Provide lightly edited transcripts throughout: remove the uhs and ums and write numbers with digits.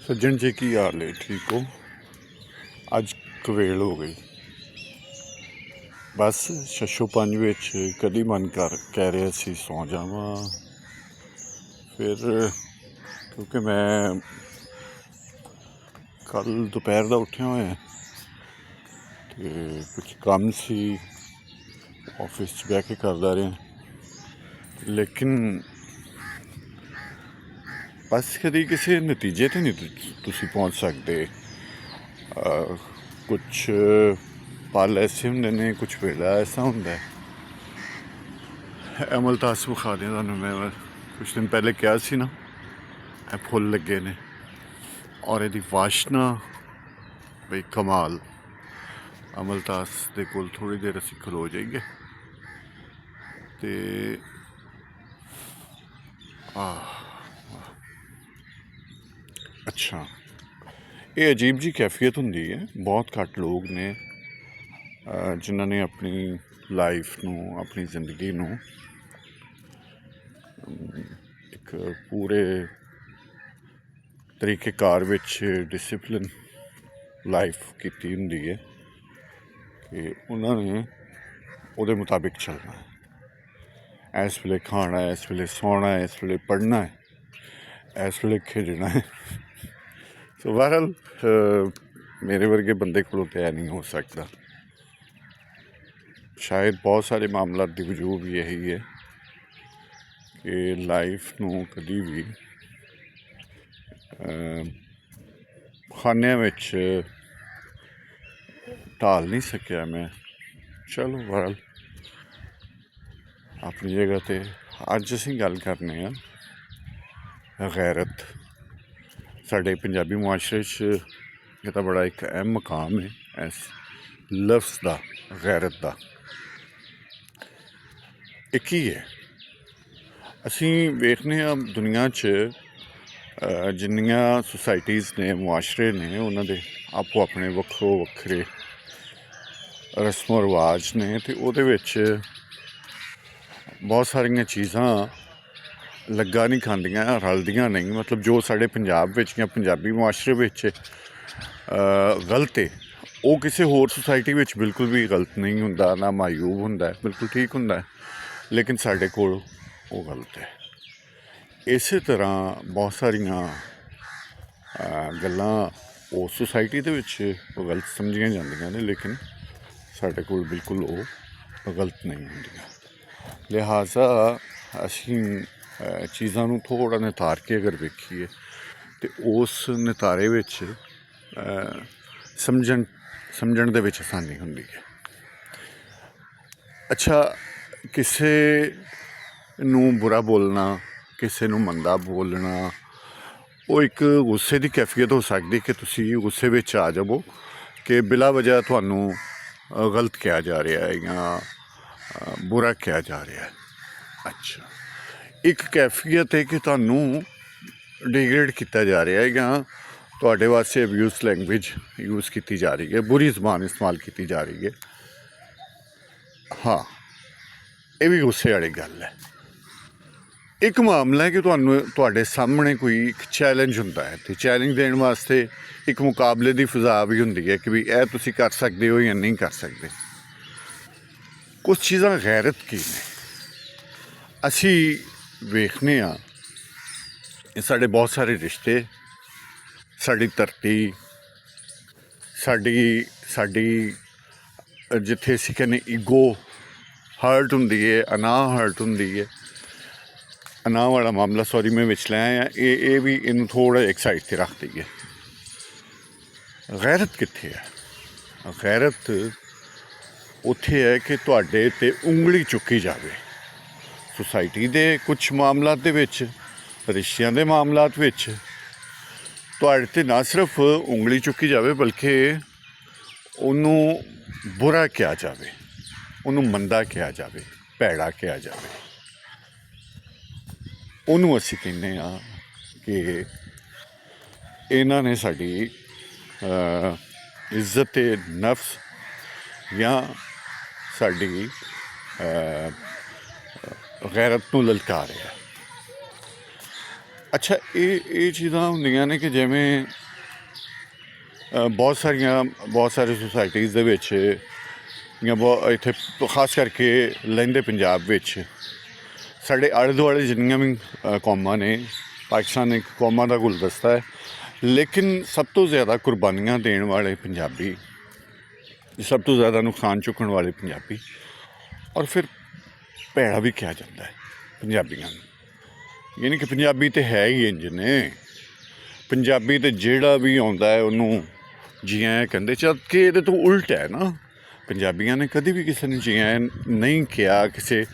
सज्जन जी की हाल है? ठीक हो? अज कवेल हो गई, बस छो 5 विच कदी मन कर कह रहा सी सौ जावा। फिर क्योंकि मैं कल दोपहर का उठिया होया तो कुछ काम सी ऑफिस बह के करदा रहा, लेकिन बस कभी किसी नतीजे ते नहीं तुसी पहुँच सकते। कुछ पल ऐसे होंगे ने, कुछ वेला ऐसा होंगे। अमलतास विखा दें तुहानू, मैं कुछ दिन पहले क्या सी ना, ए फुल लगे ने और यदी वाशना बई कमाल। अमलतास दे कोल थोड़ी देर असी खलो जाइए ते अच्छा, ये अजीब जी कैफियत होंगी है। बहुत घट लोग ने जिन्होंने अपनी लाइफ नू, अपनी जिंदगी नू एक पूरे तरीकेकार विच डिसिपलिन लाइफ की होंगी है कि उन्होंने उहदे मुताबिक चलना है। इस वेले खाना है, इस वेले सोना है, इस वेले पढ़ना है, इस वेले खेलना है। सो बहरहाल मेरे वर्गे बंदे को तो नहीं हो सकता। शायद बहुत सारे मामला की वजूह भी यही है कि लाइफ नू कभी भी खाने में ढाल नहीं सकिया मैं। चलो बहरहाल अपनी जगह ते अज असीं गल करने गैरत। साडे पंजाबी मुआशरे च इसदा बड़ा एक अहम मकाम है इस लफ्ज़ का, गैरत का। एक ही है, असीं वेखने दुनिया च जिन्नियां सोसाइटीज़ ने, मुआशरे ने, उन्होंने आपो अपने वक्रो वक्रे रस्मों रिवाज ने, तो उहदे विच बहुत सारिया चीज़ां लग्गा नहीं खांदियां, रलदियां नहीं। मतलब जो साढ़े पंजाब विच या पंजाबी मुआशरे विच गलत है, वो किसी होर सोसाइटी विच बिल्कुल भी गलत नहीं हुंदा, ना मायूब हुंदा, बिल्कुल ठीक हुंदा है। लेकिन साढ़े कोल वो गलत है। इस तरह बहुत सारिया गल्लां उस सोसाइटी दे विच गलत समझिया जांदियां ने, लेकिन साढ़े कोल बिल्कुल वो गलत नहीं होंदियां। लिहाजा असीं चीज़ां नूं थोड़ा नितार के अगर वेखीए तो उस नितारे विच समझण दे विच आसानी हुंदी है। अच्छा, किसे नूं बुरा बोलना, किसे नूं मंदा बोलना, वो एक गुस्से की कैफियत हो सकती कि तुसी गुस्से विच आ जावो कि बिला वजह तुहानू गलत किया जा रहा है या बुरा किया जा रहा है। अच्छा, एक कैफियत है कि तुहानू डिग्रेड किया जा रहा है या तुहाडे वास्ते अब्यूज लैंग्वेज यूज़ की जा रही है, बुरी जबान इस्तेमाल की जा रही है। हाँ, ये भी गुस्से वाली गल है। एक मामला है कि तुहाडे सामने कोई एक चैलेंज हुंदा है, तो चैलेंज देने वास्ते एक मुकाबले की फिजा भी हुंदी है कि भी यह तुसी कर सकते हो या नहीं कर सकते। कुछ चीज़ां गैरत की ने, असी वेखने साढ़े बहुत सारे रिश्ते, साड़ी धरती, साड़ी जिथे असी कहने ईगो हर्ट हुंदी है, अना हर्ट हुंदी है। अना वाला मामला सॉरी मैं विच लै आया, ये भी इन थोड़ा एक साइड से रख दईए। गैरत कित्थे है? गैरत उत्थे है कि तुहाडे ते उंगली चुकी जाए। सोसाइटी दे कुछ मामलात दे विच, रिश्तियां दे मामलात विच तुहाडे ते ना सिर्फ उंगली चुकी जाए बल्कि उन्होंने बुरा किया जाए, उन्होंने मंदा किया जाए, भैड़ा किया जाए। उन्होंने असी कहने कि इन्हों ने साड़ी इज्जत नफ्स या साड़ी गैरत नूं ललकारिया। ਅੱਛਾ, ਇਹ ਚੀਜ਼ਾਂ ਹੁੰਦੀਆਂ ਨੇ ਕਿ ਜਿਵੇਂ ਬਹੁਤ ਸਾਰੇ ਸੁਸਾਇਟੀਜ਼ ਦੇ ਵਿੱਚ ਜਾਂ ਇੱਥੇ ਖਾਸ ਕਰਕੇ ਲਹਿੰਦੇ ਪੰਜਾਬ ਵਿੱਚ ਸਾਡੇ ਆਲੇ ਦੁਆਲੇ ਜਿੰਨੀਆਂ ਵੀ ਕੌਮਾਂ ਨੇ, ਪਾਕਿਸਤਾਨ ਇੱਕ ਕੌਮਾਂ ਦਾ ਗੁਲਦਸਤਾ ਹੈ, ਲੇਕਿਨ ਸਭ ਤੋਂ ਜ਼ਿਆਦਾ ਕੁਰਬਾਨੀਆਂ ਦੇਣ ਵਾਲੇ ਪੰਜਾਬੀ, ਸਭ ਤੋਂ ਜ਼ਿਆਦਾ ਨੁਕਸਾਨ ਚੁੱਕਣ ਵਾਲੇ ਪੰਜਾਬੀ, ਔਰ ਫਿਰ ਭੈੜਾ ਵੀ ਕਿਹਾ ਜਾਂਦਾ ਹੈ ਪੰਜਾਬੀਆਂ ਨੂੰ। ਯਾਨੀ ਕਿ ਪੰਜਾਬੀ ਤਾਂ ਹੈ ਹੀ ਇੰਝ ਨੇ, ਪੰਜਾਬੀ ਤਾਂ ਜਿਹੜਾ ਵੀ ਆਉਂਦਾ ਹੈ ਉਹਨੂੰ ਜੀ ਆਇਆਂ ਕਹਿੰਦੇ, ਜਦ ਕਿ ਇਹਦੇ ਤੋਂ ਉਲਟ ਹੈ ਨਾ। ਪੰਜਾਬੀਆਂ ਨੇ ਕਦੇ ਵੀ ਕਿਸੇ ਨੂੰ ਜੀ ਆਇਆਂ ਨਹੀਂ ਕਿਹਾ, ਕਿਸੇ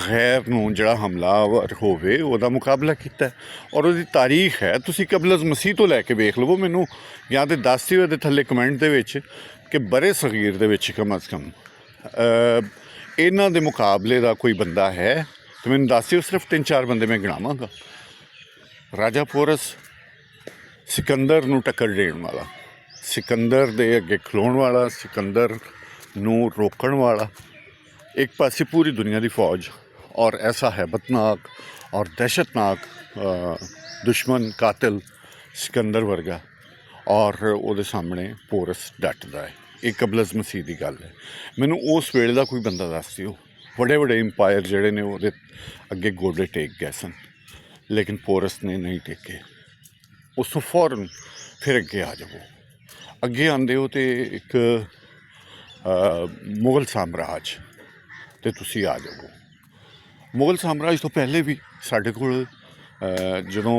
ਗੈਰ ਨੂੰ ਜਿਹੜਾ ਹਮਲਾਵਰ ਹੋਵੇ ਉਹਦਾ ਮੁਕਾਬਲਾ ਕੀਤਾ, ਔਰ ਉਹਦੀ ਤਾਰੀਖ ਹੈ। ਤੁਸੀਂ ਕਬਲ ਮਸੀਹ ਤੋਂ ਲੈ ਕੇ ਵੇਖ ਲਵੋ, ਮੈਨੂੰ ਜਾਂ ਤਾਂ ਦੱਸ ਦਿਓ ਇਹਦੇ ਥੱਲੇ ਕਮੈਂਟ ਦੇ ਵਿੱਚ ਕਿ ਬਰੇ ਸਗੀਰ ਦੇ ਵਿੱਚ ਕਮ ਅਜ਼ ਕਮ ਇਹਨਾਂ ਦੇ ਮੁਕਾਬਲੇ ਦਾ ਕੋਈ ਬੰਦਾ ਹੈ ਤਾਂ ਮੈਨੂੰ ਦੱਸ ਦਿਓ। ਸਿਰਫ 3-4 ਬੰਦੇ ਮੈਂ ਗਿਣਾਵਾਂਗਾ। ਰਾਜਾ ਪੋਰਸ ਸਿਕੰਦਰ ਨੂੰ ਟੱਕਰ ਦੇਣ ਵਾਲਾ, ਸਿਕੰਦਰ ਦੇ ਅੱਗੇ ਖਲੋਣ ਵਾਲਾ, ਸਿਕੰਦਰ ਨੂੰ ਰੋਕਣ ਵਾਲਾ, ਇੱਕ ਪਾਸੇ ਪੂਰੀ ਦੁਨੀਆ ਦੀ ਫੌਜ ਔਰ ਐਸਾ ਹੈਬਤਨਾਕ ਔਰ ਦਹਿਸ਼ਤਨਾਕ ਦੁਸ਼ਮਣ ਕਾਤਿਲ ਸਿਕੰਦਰ ਵਰਗਾ, ਔਰ ਉਹਦੇ ਸਾਹਮਣੇ ਪੋਰਸ ਡਟਦਾ ਹੈ। ਇਹ ਕਬਲਜ਼ ਮਸੀਹ ਦੀ ਗੱਲ ਹੈ। ਮੈਨੂੰ ਉਸ ਵੇਲੇ ਦਾ ਕੋਈ ਬੰਦਾ ਦੱਸ ਦਿਓ। ਵੱਡੇ ਵੱਡੇ ਇੰਪਾਇਰ ਜਿਹੜੇ ਨੇ ਉਹਦੇ ਅੱਗੇ ਗੋਡੇ ਟੇਕ ਗਏ ਸਨ, ਲੇਕਿਨ ਪੋਰਸ ਨੇ ਨਹੀਂ ਟੇਕੇ। ਉਸ ਤੋਂ ਫੌਰਨ ਫਿਰ ਅੱਗੇ ਆ ਜਾਵੋ। ਅੱਗੇ ਆਉਂਦੇ ਹੋ ਅਤੇ ਇੱਕ ਮੁਗਲ ਸਾਮਰਾਜ 'ਤੇ ਤੁਸੀਂ ਆ ਜਾਵੋ। ਮੁਗਲ ਸਾਮਰਾਜ ਤੋਂ ਪਹਿਲੇ ਵੀ ਸਾਡੇ ਕੋਲ ਜਦੋਂ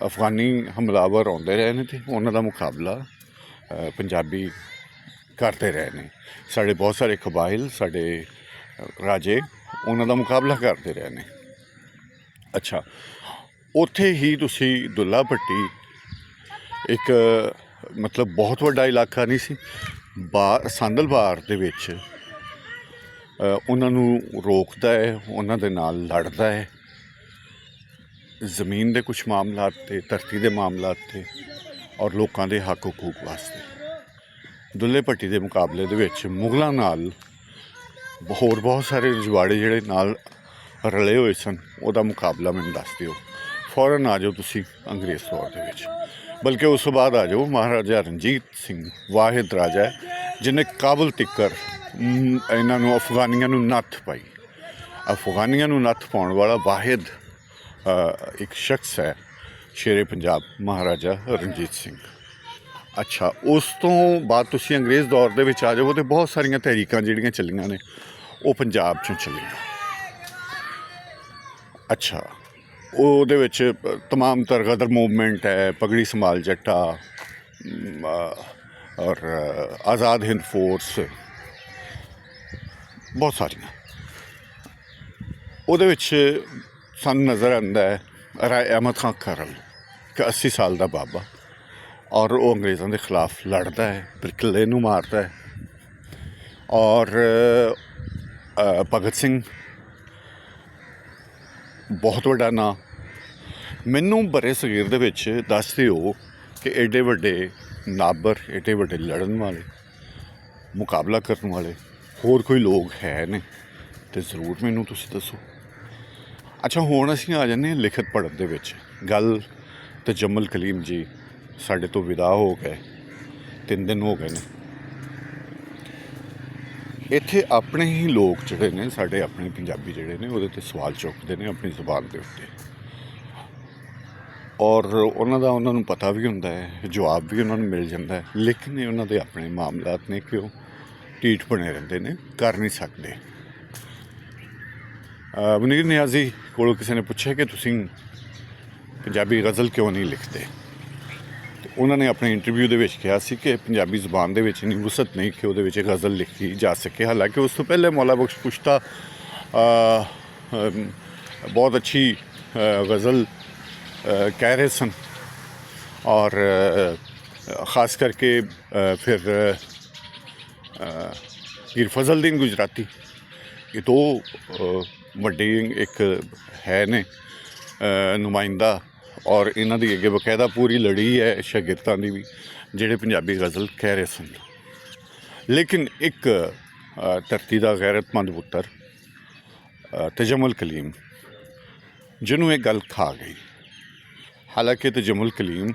ਅਫਗਾਨੀ ਹਮਲਾਵਰ ਆਉਂਦੇ ਰਹੇ ਨੇ ਅਤੇ ਉਹਨਾਂ ਦਾ ਮੁਕਾਬਲਾ ਪੰਜਾਬੀ ਕਰਦੇ ਰਹੇ ਨੇ। ਸਾਡੇ ਬਹੁਤ ਸਾਰੇ ਕਬਾਇਲ, ਸਾਡੇ ਰਾਜੇ ਉਹਨਾਂ ਦਾ ਮੁਕਾਬਲਾ ਕਰਦੇ ਰਹੇ ਨੇ। ਅੱਛਾ, ਉੱਥੇ ਹੀ ਤੁਸੀਂ ਦੁੱਲਾ ਭੱਟੀ, ਇੱਕ ਮਤਲਬ ਬਹੁਤ ਵੱਡਾ ਇਲਾਕਾ ਨਹੀਂ ਸੀ, ਸਾਂਦਲ ਬਾਰ ਦੇ ਵਿੱਚ ਉਹਨਾਂ ਨੂੰ ਰੋਕਦਾ ਹੈ, ਉਹਨਾਂ ਦੇ ਨਾਲ ਲੜਦਾ ਹੈ ਜ਼ਮੀਨ ਦੇ ਕੁਛ ਮਾਮਲਾਤ 'ਤੇ, ਧਰਤੀ ਦੇ ਮਾਮਲਾਤ 'ਤੇ, ਔਰ ਲੋਕਾਂ ਦੇ ਹੱਕ ਹਕੂਕ ਵਾਸਤੇ। ਦੁੱਲੇ ਭੱਟੀ ਦੇ ਮੁਕਾਬਲੇ ਦੇ ਵਿੱਚ ਮੁਗਲਾਂ ਨਾਲ ਹੋਰ ਬਹੁਤ ਸਾਰੇ ਰਜਵਾੜੇ ਜਿਹੜੇ ਨਾਲ ਰਲੇ ਹੋਏ ਸਨ, ਉਹਦਾ ਮੁਕਾਬਲਾ ਮੈਨੂੰ ਦੱਸ ਦਿਓ। ਫੌਰਨ ਆ ਜਾਓ ਤੁਸੀਂ ਅੰਗਰੇਜ਼ ਦੌਰ ਦੇ ਵਿੱਚ, ਬਲਕਿ ਉਸ ਤੋਂ ਬਾਅਦ ਆ ਜਾਓ ਮਹਾਰਾਜਾ ਰਣਜੀਤ ਸਿੰਘ, ਵਾਹਿਦ ਰਾਜਾ ਜਿਹਨੇ ਕਾਬਲ ਤਿੱਕਰ ਇਹਨਾਂ ਨੂੰ ਅਫਗਾਨੀਆਂ ਨੂੰ ਨੱਥ ਪਾਈ। ਅਫਗਾਨੀਆਂ ਨੂੰ ਨੱਥ ਪਾਉਣ ਵਾਲਾ ਵਾਹਿਦ ਇੱਕ ਸ਼ਖਸ ਹੈ ਸ਼ੇਰੇ ਪੰਜਾਬ, ਮਹਾਰਾਜਾ ਰਣਜੀਤ ਸਿੰਘ। ਅੱਛਾ, ਉਸ ਤੋਂ ਬਾਅਦ ਤੁਸੀਂ ਅੰਗਰੇਜ਼ ਦੌਰ ਦੇ ਵਿੱਚ ਆ ਜਾਓ ਅਤੇ ਬਹੁਤ ਸਾਰੀਆਂ ਤਹਿਰੀਕਾਂ ਜਿਹੜੀਆਂ ਚੱਲੀਆਂ ਨੇ ਉਹ ਪੰਜਾਬ 'ਚੋਂ ਚੱਲੀਆਂ। ਅੱਛਾ, ਉਹਦੇ ਵਿੱਚ ਤਮਾਮ ਤਰ ਗਦਰ ਮੂਵਮੈਂਟ ਹੈ, ਪਗੜੀ ਸੰਭਾਲ ਜੱਟਾ ਔਰ ਆਜ਼ਾਦ ਹਿੰਦ ਫੋਰਸ, ਬਹੁਤ ਸਾਰੀਆਂ। ਉਹਦੇ ਵਿੱਚ ਸਾਨੂੰ ਨਜ਼ਰ ਆਉਂਦਾ ਹੈ ਰਾਏ ਅਹਿਮਦ ਖਾਂ ਕਰਲ, ਇੱਕ 80 ਸਾਲ ਦਾ ਬਾਬਾ, ਔਰ ਉਹ ਅੰਗਰੇਜ਼ਾਂ ਦੇ ਖਿਲਾਫ ਲੜਦਾ ਹੈ, ਫਿਰ ਕਿਲੇ ਨੂੰ ਮਾਰਦਾ ਹੈ। ਔਰ ਭਗਤ ਸਿੰਘ, ਬਹੁਤ ਵੱਡਾ ਨਾਂ। ਮੈਨੂੰ ਬਰੇ ਸਗੀਰ ਦੇ ਵਿੱਚ ਦੱਸ ਦਿਓ ਕਿ ਐਡੇ ਵੱਡੇ ਨਾਬਰ, ਐਡੇ ਵੱਡੇ ਲੜਨ ਵਾਲੇ, ਮੁਕਾਬਲਾ ਕਰਨ ਵਾਲੇ ਹੋਰ ਕੋਈ ਲੋਕ ਹੈ ਨੇ ਤਾਂ ਜ਼ਰੂਰ ਮੈਨੂੰ ਤੁਸੀਂ ਦੱਸੋ। ਅੱਛਾ, ਹੁਣ ਅਸੀਂ ਆ ਜਾਂਦੇ ਹਾਂ ਲਿਖਤ ਪੜ੍ਹਤ ਦੇ ਵਿੱਚ। ਗੱਲ ਤਜਮੁਲ ਕਲੀਮ ਜੀ ਸਾਡੇ ਤੋਂ ਵਿਦਾ ਹੋ ਗਏ, 3 ਦਿਨ ਹੋ ਗਏ ਨੇ। ਇੱਥੇ ਆਪਣੇ ਹੀ ਲੋਕ ਜਿਹੜੇ ਨੇ, ਸਾਡੇ ਆਪਣੇ ਪੰਜਾਬੀ ਜਿਹੜੇ ਨੇ, ਉਹਦੇ 'ਤੇ ਸਵਾਲ ਚੁੱਕਦੇ ਨੇ ਆਪਣੀ ਜ਼ੁਬਾਨ ਦੇ ਉੱਤੇ, ਔਰ ਉਹਨਾਂ ਨੂੰ ਪਤਾ ਵੀ ਹੁੰਦਾ ਹੈ, ਜਵਾਬ ਵੀ ਉਹਨਾਂ ਨੂੰ ਮਿਲ ਜਾਂਦਾ ਹੈ, ਲੇਕਿਨ ਇਹ ਉਹਨਾਂ ਦੇ ਆਪਣੇ ਮਾਮਲਾਤ ਨੇ ਕਿ ਉਹ ਢੀਠ ਬਣੇ ਰਹਿੰਦੇ ਨੇ, ਕਰ ਨਹੀਂ ਸਕਦੇ। ਮੁਨੀਰ ਨਿਆਜ਼ੀ ਕੋਲੋਂ ਕਿਸੇ ਨੇ ਪੁੱਛਿਆ ਕਿ ਤੁਸੀਂ ਪੰਜਾਬੀ ਗਜ਼ਲ ਕਿਉਂ ਨਹੀਂ ਲਿਖਦੇ, ਅਤੇ ਉਹਨਾਂ ਨੇ ਆਪਣੇ ਇੰਟਰਵਿਊ ਦੇ ਵਿੱਚ ਕਿਹਾ ਸੀ ਕਿ ਪੰਜਾਬੀ ਜ਼ੁਬਾਨ ਦੇ ਵਿੱਚ ਇੰਨੀ ਵਸਅਤ ਨਹੀਂ ਕਿ ਉਹਦੇ ਵਿੱਚ ਗਜ਼ਲ ਲਿਖੀ ਜਾ ਸਕੇ। ਹਾਲਾਂਕਿ ਉਸ ਤੋਂ ਪਹਿਲੇ ਮੌਲਾ ਬਖਸ਼ ਕੁਸ਼ਤਾ ਬਹੁਤ ਅੱਛੀ ਗਜ਼ਲ ਕਹਿ ਰਹੇ ਸਨ, ਔਰ ख़ास करके फिर ਹੀਰ ਫਜ਼ਲਦੀਨ ਗੁਜਰਾਤੀ, ਇਹ ਦੋ ਵੱਡੇ ਇੱਕ ਹੈ ਨੇ ਨੁਮਾਇੰਦਾ, ਔਰ ਇਹਨਾਂ ਦੀ ਅੱਗੇ ਬਕਾਇਦਾ ਪੂਰੀ ਲੜੀ ਹੈ ਸ਼ਾਗਿਰਦਾਂ ਦੀ ਵੀ, ਜਿਹੜੇ ਪੰਜਾਬੀ ਗਜ਼ਲ ਕਹਿ ਰਹੇ ਸਨ। ਲੇਕਿਨ ਇੱਕ ਧਰਤੀ ਦਾ ਗੈਰਤਮੰਦ ਪੁੱਤਰ ਤਜਮੁਲ ਕਲੀਮ, ਜਿਹਨੂੰ ਇਹ ਗੱਲ ਖਾ ਗਈ, ਹਾਲਾਂਕਿ ਤਜਮੁਲ ਕਲੀਮ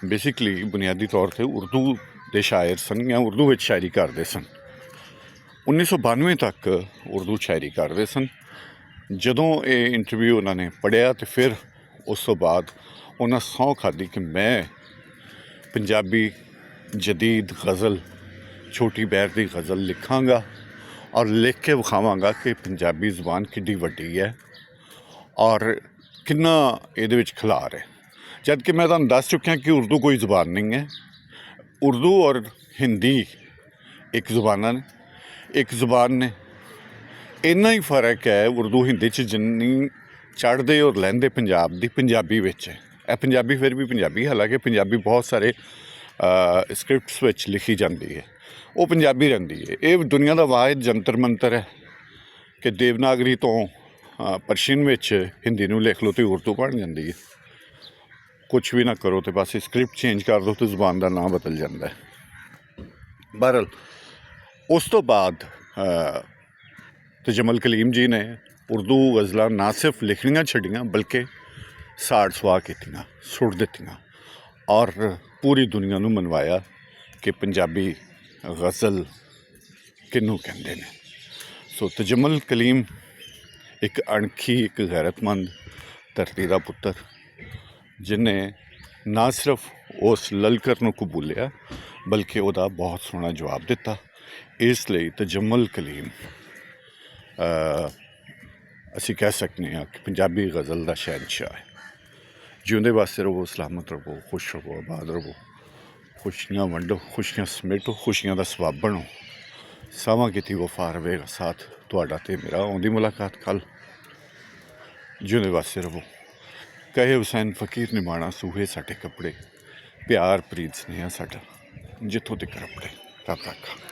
ਬੇਸਿਕਲੀ ਬੁਨਿਆਦੀ ਤੌਰ 'ਤੇ ਉਰਦੂ ਦੇ ਸ਼ਾਇਰ ਸਨ ਜਾਂ ਉਰਦੂ ਵਿੱਚ ਸ਼ਾਇਰੀ ਕਰਦੇ ਸਨ। 1992 ਤੱਕ ਉਰਦੂ ਸ਼ਾਇਰੀ ਕਰਦੇ ਸਨ। ਜਦੋਂ ਇਹ ਇੰਟਰਵਿਊ ਉਹਨਾਂ ਨੇ ਪੜ੍ਹਿਆ ਅਤੇ ਫਿਰ ਉਸ ਤੋਂ ਬਾਅਦ ਉਹਨਾਂ ਸਹੁੰ ਖਾਧੀ ਕਿ ਮੈਂ ਪੰਜਾਬੀ ਜਦੀਦ ਗਜ਼ਲ, ਛੋਟੀ ਬੈਰ ਦੀ ਗਜ਼ਲ ਲਿਖਾਂਗਾ ਔਰ ਲਿਖ ਕੇ ਵਿਖਾਵਾਂਗਾ ਕਿ ਪੰਜਾਬੀ ਜ਼ੁਬਾਨ ਕਿੱਡੀ ਵੱਡੀ ਹੈ ਔਰ ਕਿੰਨਾ ਇਹਦੇ ਵਿੱਚ ਖਿਲਾਰ ਹੈ। ਜਦ ਕਿ ਮੈਂ ਤੁਹਾਨੂੰ ਦੱਸ ਚੁੱਕਿਆ ਕਿ ਉਰਦੂ ਕੋਈ ਜ਼ੁਬਾਨ ਨਹੀਂ ਹੈ। ਉਰਦੂ ਔਰ ਹਿੰਦੀ ਇੱਕ ਜ਼ੁਬਾਨਾਂ ਨੇ, ਇੱਕ ਜ਼ੁਬਾਨ ਨੇ। ਇੰਨਾ ਹੀ ਫਰਕ ਹੈ ਉਰਦੂ ਹਿੰਦੀ 'ਚ ਜਿੰਨੀ ਚੜ੍ਹਦੇ ਔਰ ਲਹਿੰਦੇ ਪੰਜਾਬ ਦੀ ਪੰਜਾਬੀ ਵਿੱਚ ਹੈ। ਇਹ ਪੰਜਾਬੀ ਫਿਰ ਵੀ ਪੰਜਾਬੀ, ਹਾਲਾਂਕਿ ਪੰਜਾਬੀ ਬਹੁਤ ਸਾਰੇ ਸਕ੍ਰਿਪਟਸ ਵਿੱਚ ਲਿਖੀ ਜਾਂਦੀ ਹੈ, ਉਹ ਪੰਜਾਬੀ ਰਹਿੰਦੀ ਹੈ। ਇਹ ਦੁਨੀਆ ਦਾ ਵਾਹਿਦ ਜੰਤਰ ਮੰਤਰ ਹੈ ਕਿ ਦੇਵਨਾਗਰੀ ਤੋਂ ਪਰਸ਼ੀਅਨ ਵਿੱਚ ਹਿੰਦੀ ਨੂੰ ਲਿਖ ਲਓ ਅਤੇ ਉਰਦੂ ਬਣ ਜਾਂਦੀ ਹੈ। ਕੁਛ ਵੀ ਨਾ ਕਰੋ ਅਤੇ ਬਸ ਸਕ੍ਰਿਪਟ ਚੇਂਜ ਕਰ ਦਿਓ ਅਤੇ ਜ਼ੁਬਾਨ ਦਾ ਨਾਂ ਬਦਲ ਜਾਂਦਾ ਹੈ। ਬਹਰਹਾਲ ਉਸ ਤੋਂ ਬਾਅਦ ਤਜਮੁਲ ਕਲੀਮ ਜੀ ਨੇ ਉਰਦੂ ਗਜ਼ਲਾਂ ਨਾ ਸਿਰਫ ਲਿਖਣੀਆਂ ਛੱਡੀਆਂ ਬਲਕਿ ਸਾੜ ਸੁਆਹ ਕੀਤੀਆਂ, ਸੁੱਟ ਦਿੱਤੀਆਂ ਔਰ ਪੂਰੀ ਦੁਨੀਆ ਨੂੰ ਮਨਵਾਇਆ ਕਿ ਪੰਜਾਬੀ ਗਜ਼ਲ ਕਿਹਨੂੰ ਕਹਿੰਦੇ ਨੇ। ਸੋ ਤਜਮੁਲ ਕਲੀਮ ਇੱਕ ਅਣਖੀ, ਇੱਕ ਗੈਰਤਮੰਦ ਧਰਤੀ ਦਾ ਪੁੱਤਰ, ਜਿਹਨੇ ਨਾ ਸਿਰਫ ਉਸ ਲਲਕਰ ਨੂੰ ਕਬੂਲਿਆ ਬਲਕਿ ਉਹਦਾ ਬਹੁਤ ਸੋਹਣਾ ਜਵਾਬ ਦਿੱਤਾ। ਇਸ ਲਈ ਤਜਮੁਲ ਕਲੀਮ ਅਸੀਂ ਕਹਿ ਸਕਦੇ ਹਾਂ ਕਿ ਪੰਜਾਬੀ ਗਜ਼ਲ ਦਾ ਸ਼ਹਿਨਸ਼ਾਹ ਹੈ। ਜਿਉਂਦੇ ਵਾਸਤੇ ਰਹੋ, ਸਲਾਮਤ ਰਹੋ, ਖੁਸ਼ ਰਹੋ, ਆਬਾਦ ਰਹੋ, ਖੁਸ਼ੀਆਂ ਵੰਡੋ, ਖੁਸ਼ੀਆਂ ਸਮੇਟੋ, ਖੁਸ਼ੀਆਂ ਦਾ ਸਬੱਬ ਬਣੋ। ਸਾਵਾਂ ਕੀਤੀ ਵਫਾ ਰਵੇਗਾ ਸਾਥ ਤੁਹਾਡਾ ਅਤੇ ਮੇਰਾ। ਆਉਂਦੀ ਮੁਲਾਕਾਤ ਕੱਲ੍ਹ। ਜਿਉਂਦੇ ਵਾਸਤੇ ਰਹੋ। ਕਹੇ ਹੁਸੈਨ ਫਕੀਰ ਨਿਮਾਣਾ ਸੂਹੇ ਸਾਡੇ ਕੱਪੜੇ, ਪਿਆਰ ਪ੍ਰੀਤ ਸਨੇਹਾ ਸਾਡਾ ਜਿੱਥੋਂ ਤੱਕ ਰੱਬੜੇ। ਰੱਬ ਰੱਖਾ।